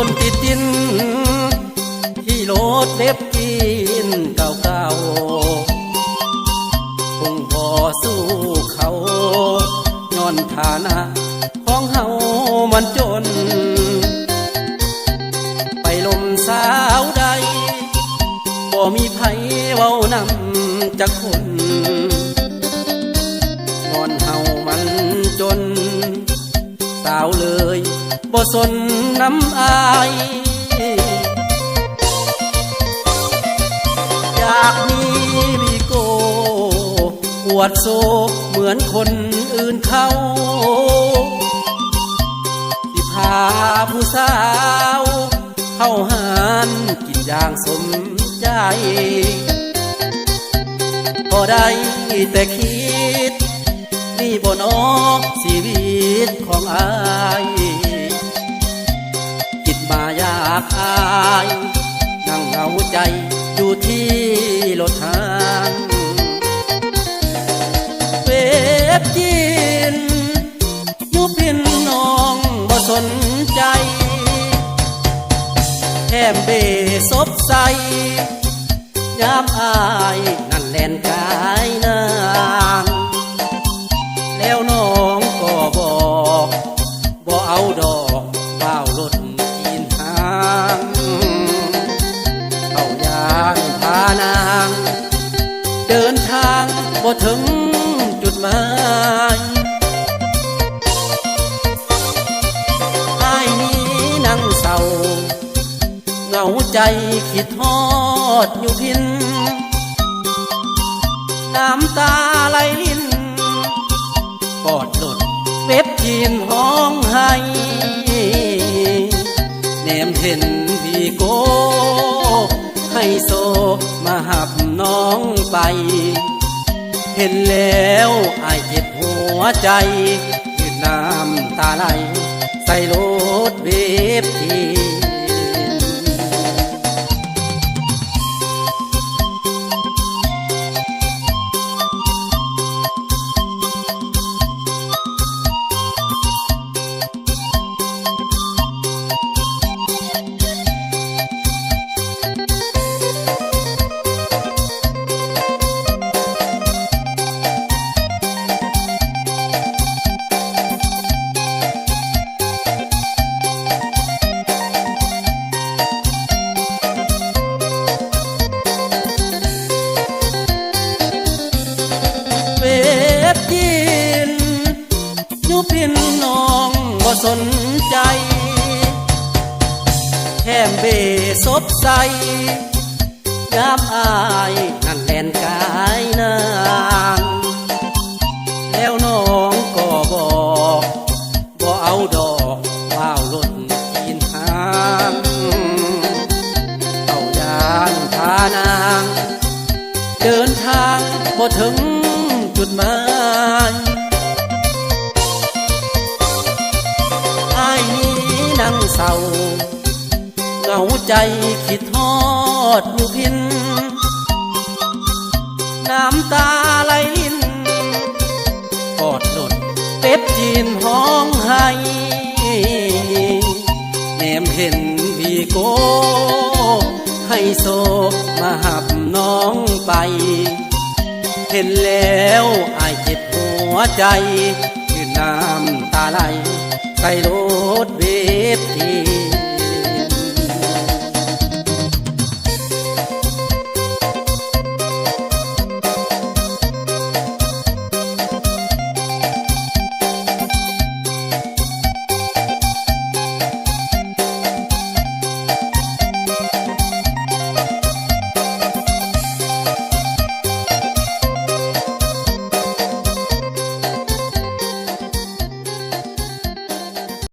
คนติดดินที่โลดเล็บกินเก่าคงพอสู้เขาย้อนฐานะของเฮามันจนไปลมสาวใดบ่มีไผเว้านำจักคนงอนเฮามันจนสาวเลยบ่สนน้ำอายอยากมีวีโก้อวดโซเหมือนคนอื่นเขาสิพาผู้สาวเข้าหานกินอย่างสมใจพอได้แต่คิดนี่บ่นอชีวิตของอายคิดมาอยากอายนั่งเหงาใจอยู่ที่รถทางเวฟกินยุบพินน้องบ่สนใจแถมเบซบใสยามอายนั่นแลนกายนางแล้วน้องก็บอกบ่เอาดอกว้าวรถกินหางเอายางพานางเดินทางบ่ถึงจุดหมายอ้ายนี้นั่งเศร้าเหงาใจคิดทอดอยู่พินน้ำตาไหลลิ้นกอดหลดเว็บจีนห้องให้แนมเห็นพี่โก้ให้โซมาหับน้องไปเห็นแล้วอายเจ็บหัวใจยืดน้ำตาไหลใส่รถเว็บจีนเวฟกินยุบพินน้องบ่สนใจแถมเบซบใสยามอายนั่นแลนกายนางแล้วน้องก็บอกบ่เอาดอกว้าวรถกินหางเอายางพานางเดินทางบ่ถึงจุดหมายอ้ายนี้นั่งเศร้าเหงาใจคิดทอดอยู่พินน้ำตาไหลลิ้นกอดหลดเป๊ปจีนห้องให้แนมเห็นวีโก้ให้โซมาหับน้องไปเห็นแล้วอายเจ็บหัวใจยืนน้ำตาไหลใส่รถเวฟที